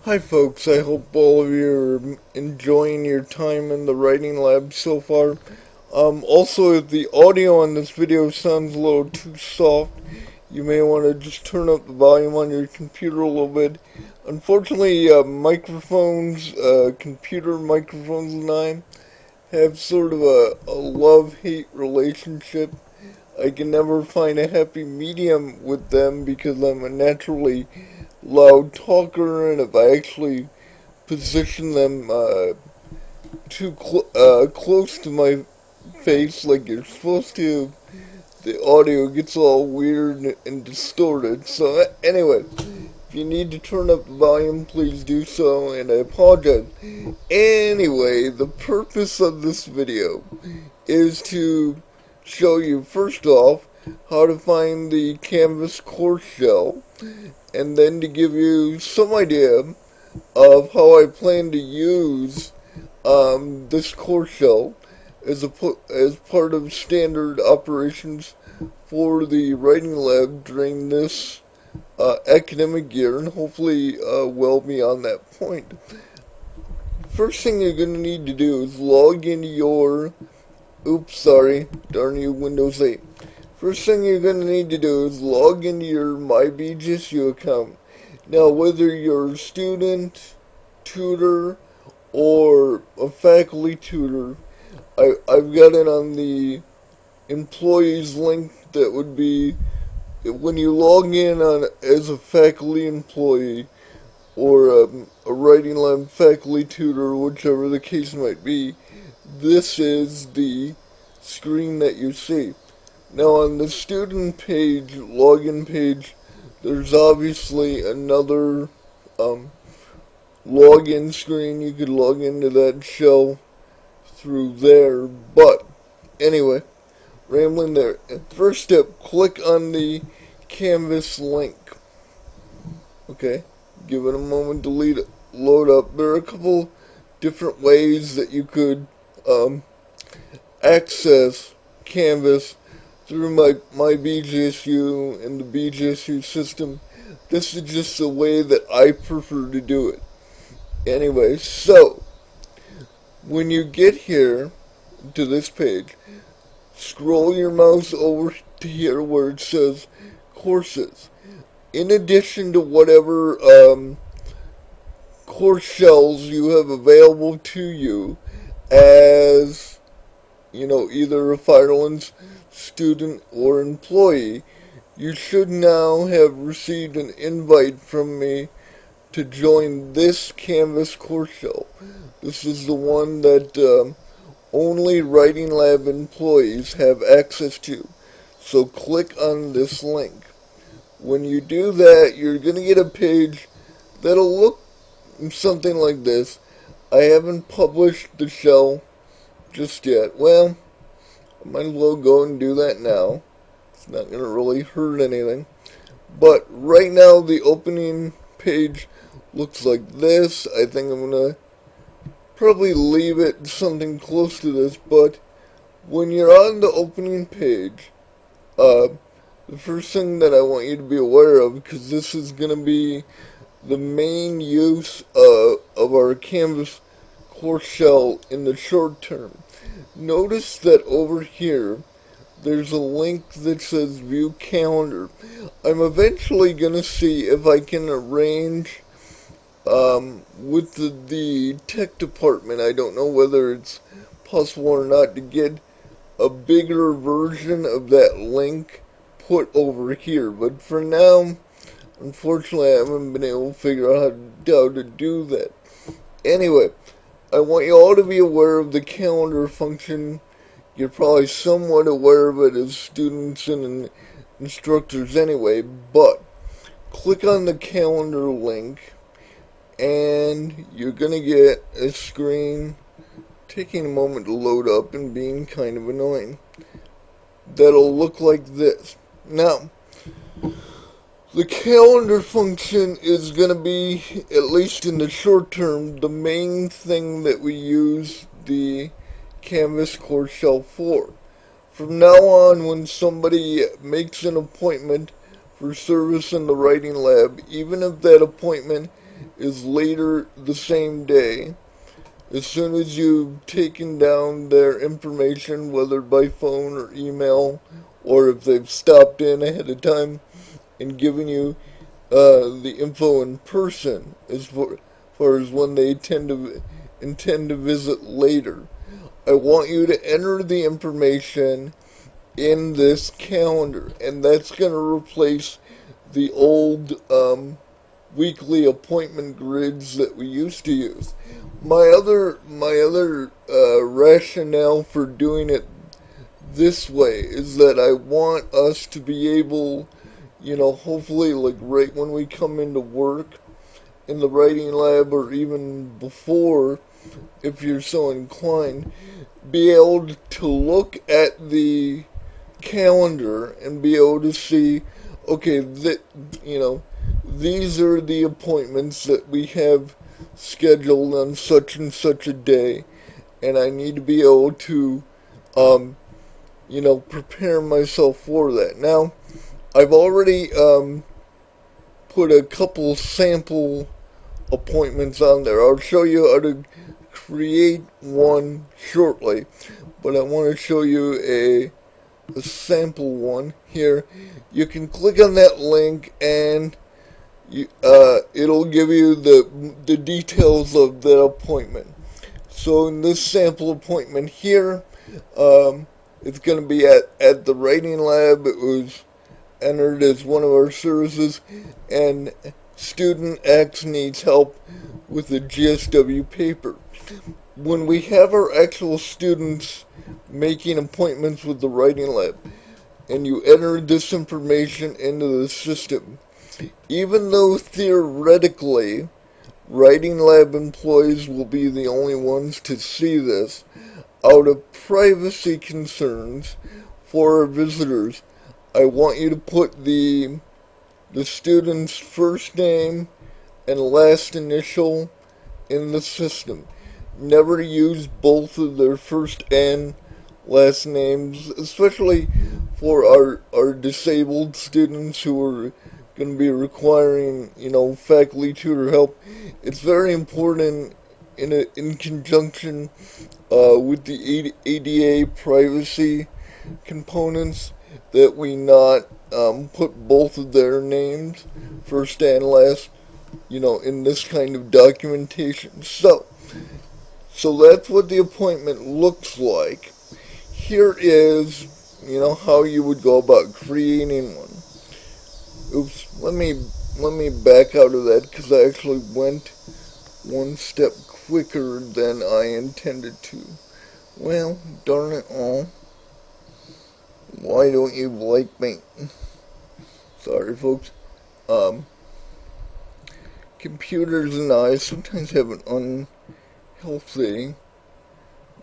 Hi folks, I hope all of you are enjoying your time in the writing lab so far. Also, if the audio on this video sounds a little too soft, you may want to just turn up the volume on your computer a little bit. Unfortunately, computer microphones and I have sort of a love-hate relationship. I can never find a happy medium with them because I'm a naturally loud talker, and if I actually position them close to my face like you're supposed to, the audio gets all weird and distorted. So anyway, if you need to turn up the volume, please do so, and I apologize. Anyway, the purpose of this video is to show you, first off, how to find the Canvas course shell, and then to give you some idea of how I plan to use this course shell as part of standard operations for the writing lab during this academic year, and hopefully well beyond that point. First thing you're going to need to do is log into your, darn you, Windows 8. First thing you're going to need to do is log into your MyBGSU account. Now, whether you're a student, tutor, or a faculty tutor, I've got it on the employees link. That would be when you log in as a faculty employee or a writing lab faculty tutor, whichever the case might be. This is the screen that you see. Now on the student page, login page, there's obviously another login screen. You could log into that shell through there, but anyway, rambling there. First step, click on the Canvas link. Okay, give it a moment to load up. There are a couple different ways that you could access Canvas through my BGSU and the BGSU system. This is just the way that I prefer to do it. Anyway, so when you get here to this page, scroll your mouse over to here where it says courses. In addition to whatever course shells you have available to you as, either a Firelands student or employee, you should now have received an invite from me to join this Canvas course shell. This is the one that only Writing Lab employees have access to. So click on this link. When you do that, you're going to get a page that'll look something like this. I haven't published the shell just yet. Well, I might as well go and do that now. It's not going to really hurt anything. But right now, the opening page looks like this. I think I'm going to probably leave it something close to this. But when you're on the opening page, the first thing that I want you to be aware of, because this is going to be the main use of our Canvas course shell in the short term. Notice that over here, there's a link that says View Calendar. I'm eventually going to see if I can arrange with the tech department. I don't know whether it's possible or not to get a bigger version of that link put over here. But for now, unfortunately, I haven't been able to figure out how to do that. Anyway, I want you all to be aware of the calendar function. You're probably somewhat aware of it as students and instructors anyway, but click on the calendar link and you're going to get a screen taking a moment to load up and being kind of annoying. That'll look like this. Now, the calendar function is going to be, at least in the short term, the main thing that we use the Canvas course shell for. From now on, when somebody makes an appointment for service in the writing lab, even if that appointment is later the same day. As soon as you've taken down their information, whether by phone or email, or if they've stopped in ahead of time and given you the info in person, as far as when they intend to visit later, I want you to enter the information in this calendar, and that's going to replace the old weekly appointment grids that we used to use. My other rationale for doing it this way is that I want us to be able, hopefully, like right when we come into work in the writing lab, or even before, if you're so inclined, be able to look at the calendar and be able to see, okay, these are the appointments that we have scheduled on such and such a day, and I need to be able to, prepare myself for that. Now, I've already put a couple sample appointments on there. I'll show you how to create one shortly, but I want to show you a sample one here. You can click on that link and it'll give you the details of that appointment. So in this sample appointment here, it's going to be at the writing lab. It was entered as one of our services, and student X needs help with the GSW paper. When we have our actual students making appointments with the writing lab, and you enter this information into the system, even though theoretically writing lab employees will be the only ones to see this, out of privacy concerns for our visitors, I want you to put the student's first name and last initial in the system. Never use both of their first and last names, especially for our disabled students who are going to be requiring, faculty tutor help. It's very important in conjunction with the ADA privacy components that we not put both of their names, first and last, in this kind of documentation. So that's what the appointment looks like. Here is, how you would go about creating one. Oops, let me back out of that, because I actually went one step quicker than I intended to. Well, darn it all. Why don't you like me? Sorry, folks. Computers and I sometimes have an unhealthy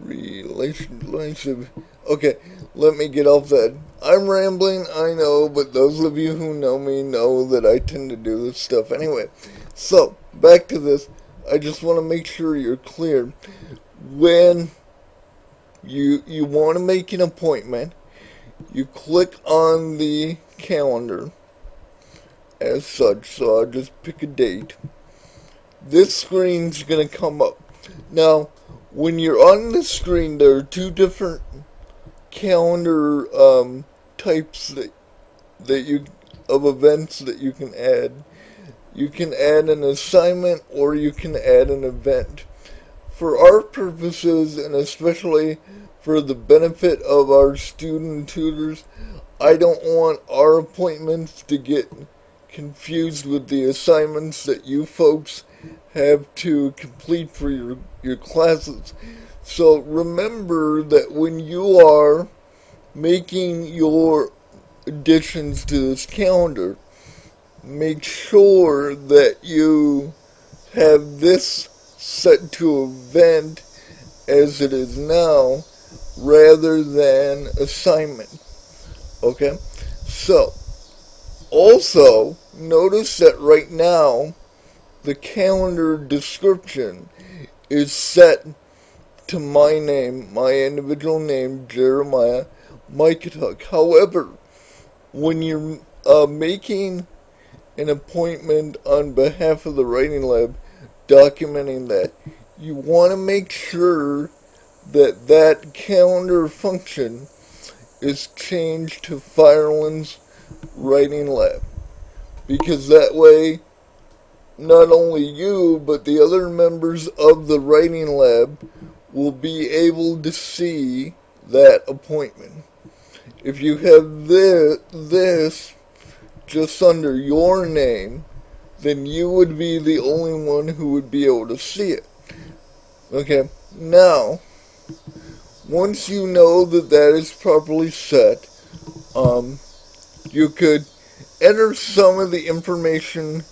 relationship. Okay, let me get off that. I'm rambling, I know, but those of you who know me know that I tend to do this stuff anyway. So, back to this. I just want to make sure you're clear. When you want to make an appointment, you click on the calendar as such, so I'll just pick a date. This screen's going to come up. Now, when you're on the screen, there are two different calendar types of events that you can add. You can add an assignment, or you can add an event. For our purposes, and especially for the benefit of our student tutors, I don't want our appointments to get confused with the assignments that you folks have to complete for your classes. So remember that when you are making your additions to this calendar, make sure that you have this set to event as it is now, rather than assignment. Okay? So, also, notice that right now, the calendar description is set to my name, my individual name, Jeremiah Miketuck. However, when you're making an appointment on behalf of the writing lab, documenting that. You want to make sure that that calendar function is changed to Firelands Writing Lab. Because that way, not only you, but the other members of the writing lab will be able to see that appointment. If you have this just under your name, then you would be the only one who would be able to see it. Okay, now, once you know that that is properly set, you could enter some of the information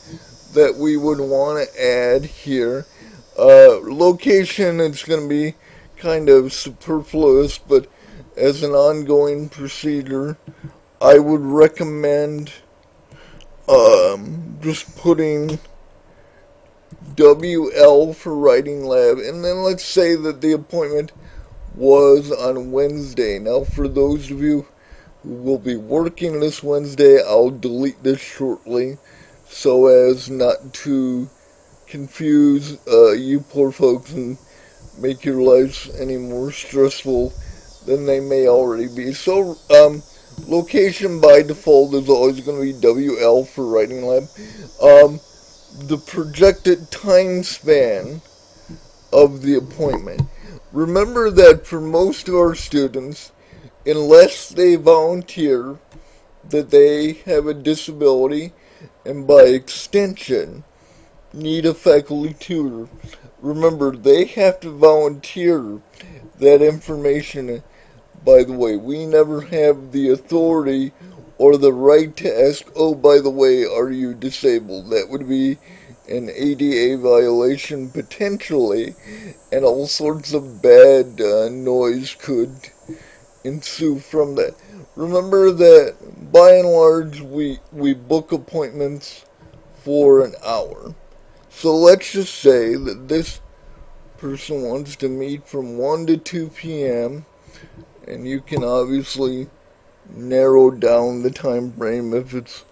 that we would want to add here. Location is going to be kind of superfluous, but as an ongoing procedure, I would recommend just putting WL for Writing Lab, and then let's say that the appointment was on Wednesday. Now, for those of you who will be working this Wednesday, I'll delete this shortly so as not to confuse you poor folks and make your lives any more stressful than they may already be. So, location by default is always going to be WL for Writing Lab. The projected time span of the appointment. Remember that for most of our students, unless they volunteer that they have a disability and by extension need a faculty tutor, remember they have to volunteer that information. By the way, we never have the authority or the right to ask, oh, by the way, are you disabled? That would be an ADA violation potentially, and all sorts of bad noise could ensue from that. Remember that by and large we book appointments for an hour. So let's just say that this person wants to meet from 1 to 2 p.m. and you can obviously narrow down the time frame if it's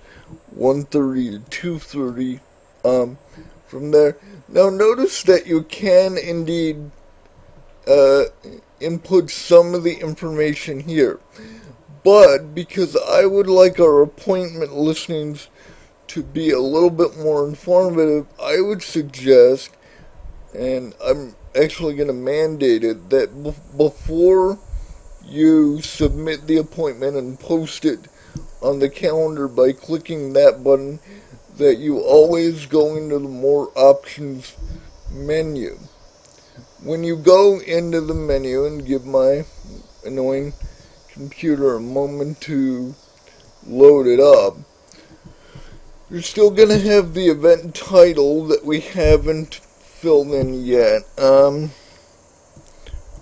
1:30 to 2:30 from there. Now notice that you can indeed input some of the information here, but because I would like our appointment listings to be a little bit more informative, I would suggest, and I'm actually going to mandate it, that before you submit the appointment and post it on the calendar by clicking that button, that you always go into the More Options menu. When you go into the menu, and give my annoying computer a moment to load it up, you're still going to have the event title that we haven't filled in yet.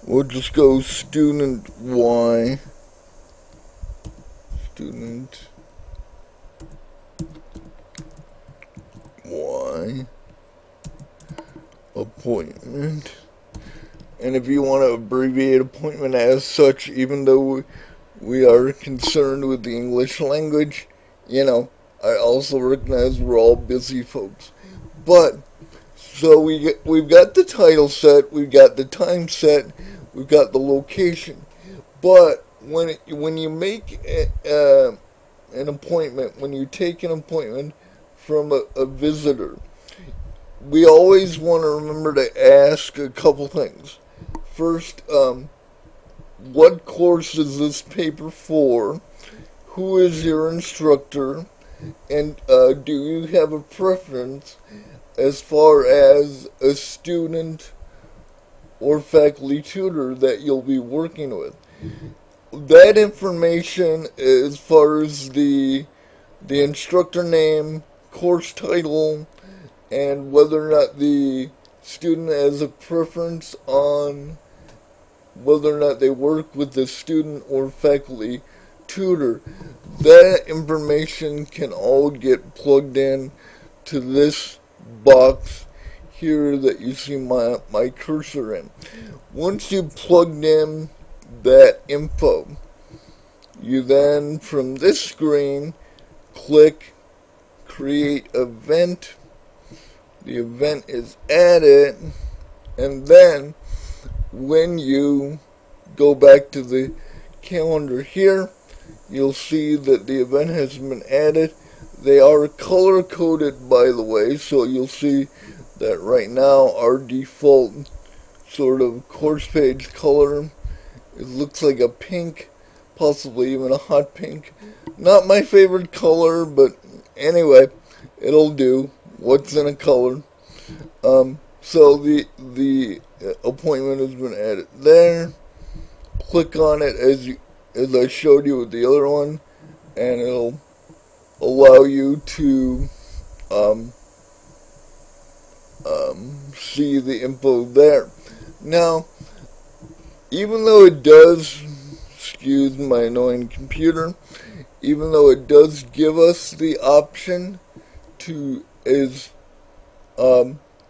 We'll just go Student Y. Student Y. Appointment. And if you want to abbreviate appointment as such, even though we are concerned with the English language, you know, I also recognize we're all busy folks. But, so we've got the title set, we've got the time set, we've got the location. But when you make an appointment, when you take an appointment from a visitor, we always want to remember to ask a couple things. First, what course is this paper for? Who is your instructor? And do you have a preference as far as a student or faculty tutor that you'll be working with? That information, as far as the instructor name, course title, and whether or not the student has a preference on whether or not they work with the student or faculty tutor, that information can all get plugged in to this box here that you see my cursor in. Once you've plugged in that info, you then, from this screen, click Create Event, the event is added, and then when you go back to the calendar here, you'll see that the event has been added. They are color coded, by the way, so you'll see that right now our default sort of course page color, it looks like a pink, possibly even a hot pink. Not my favorite color, but anyway, it'll do. What's in a color? So the appointment has been added there. Click on it as I showed you with the other one, and it'll allow you to see the info there. Now, even though it does, excuse my annoying computer, even though it does give us the option to, as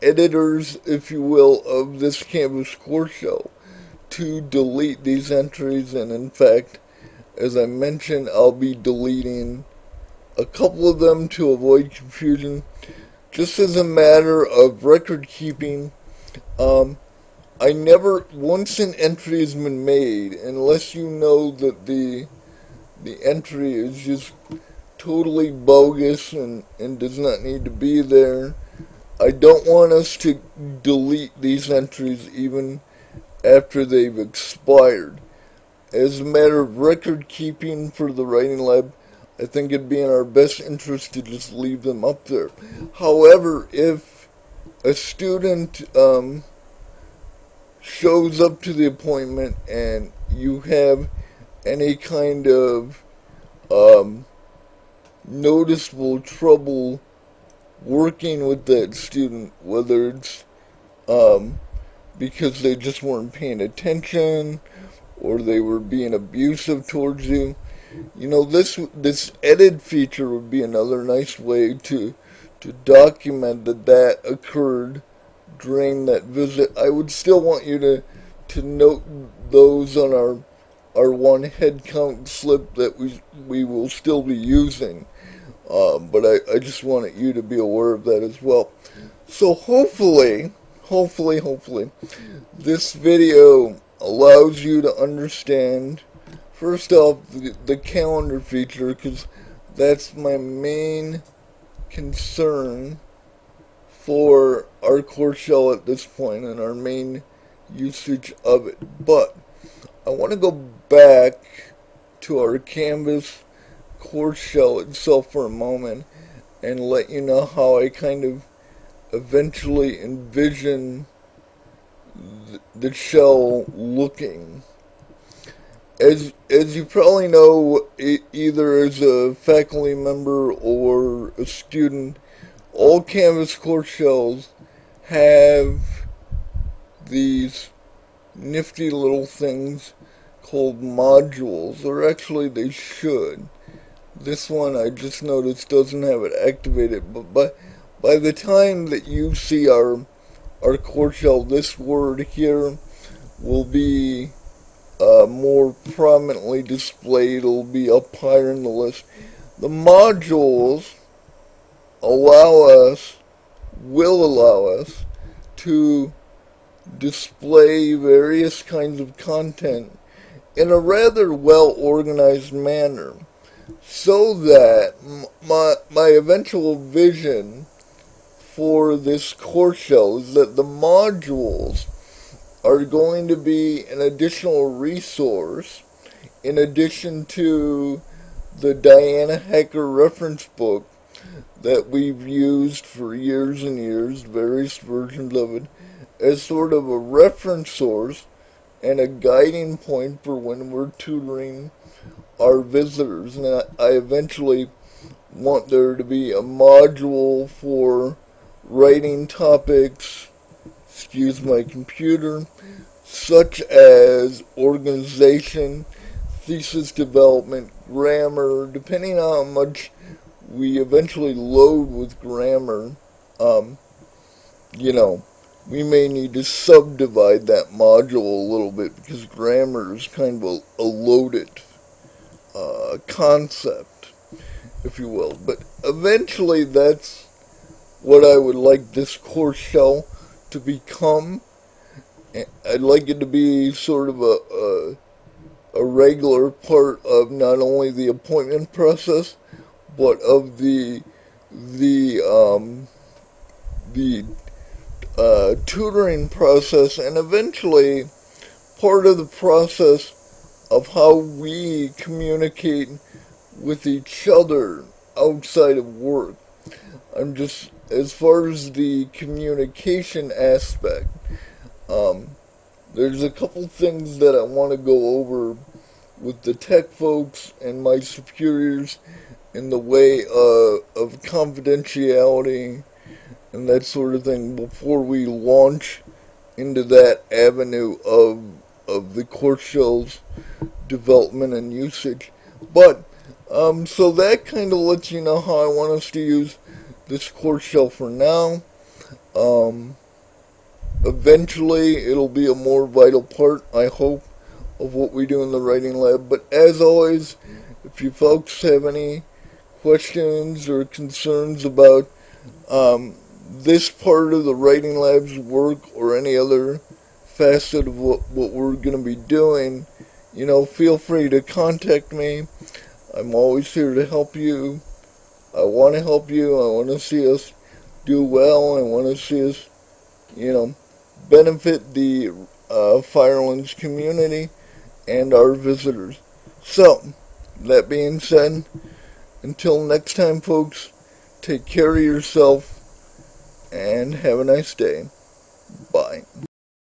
editors, if you will, of this Canvas course shell, to delete these entries, and in fact, as I mentioned, I'll be deleting a couple of them to avoid confusion, just as a matter of record keeping. I never, once an entry has been made, unless you know that the entry is just totally bogus and does not need to be there, I don't want us to delete these entries even after they've expired. As a matter of record keeping for the Writing Lab, I think it'd be in our best interest to just leave them up there. However, if a student shows up to the appointment and you have any kind of noticeable trouble working with that student, whether it's because they just weren't paying attention or they were being abusive towards you, you know, this edit feature would be another nice way to document that occurred during that visit. I would still want you to note those on our one head count slip that we will still be using. But I just wanted you to be aware of that as well. So hopefully, this video allows you to understand, first off, the calendar feature, because that's my main concern for our course shell at this point and our main usage of it. But I want to go back to our Canvas course shell itself for a moment and let you know how I kind of eventually envision the shell looking. As you probably know, either as a faculty member or a student, all Canvas course shells have these nifty little things called modules, or actually they should. This one I just noticed doesn't have it activated, but by the time that you see our course shell, this word here will be more prominently displayed. It'll be up higher in the list. The modules will allow us to display various kinds of content in a rather well organized manner, so that my eventual vision for this course shell is that the modules are going to be an additional resource in addition to the Diana Hacker reference book that we've used for years and years, various versions of it, as sort of a reference source and a guiding point for when we're tutoring our visitors. And I eventually want there to be a module for writing topics, excuse my computer, such as organization, thesis development, grammar, depending on how much we eventually load with grammar. You know, we may need to subdivide that module a little bit because grammar is kind of a loaded concept, if you will. But eventually that's what I would like this course shell to become. I'd like it to be sort of a regular part of not only the appointment process, but of the tutoring process, and eventually part of the process of how we communicate with each other outside of work. I'm just, as far as the communication aspect, there's a couple things that I want to go over with the tech folks and my superiors in the way of confidentiality and that sort of thing before we launch into that avenue of the course shell's development and usage. But so that kind of lets you know how I want us to use this course shell for now. Eventually, it'll be a more vital part, I hope, of what we do in the writing lab. But as always, if you folks have any questions or concerns about this part of the writing lab's work or any other facet of what we're going to be doing, feel free to contact me. I'm always here to help you. I want to help you. I want to see us do well. I want to see us, benefit the Firelands community and our visitors. So, that being said, until next time, folks, take care of yourself and have a nice day. Bye.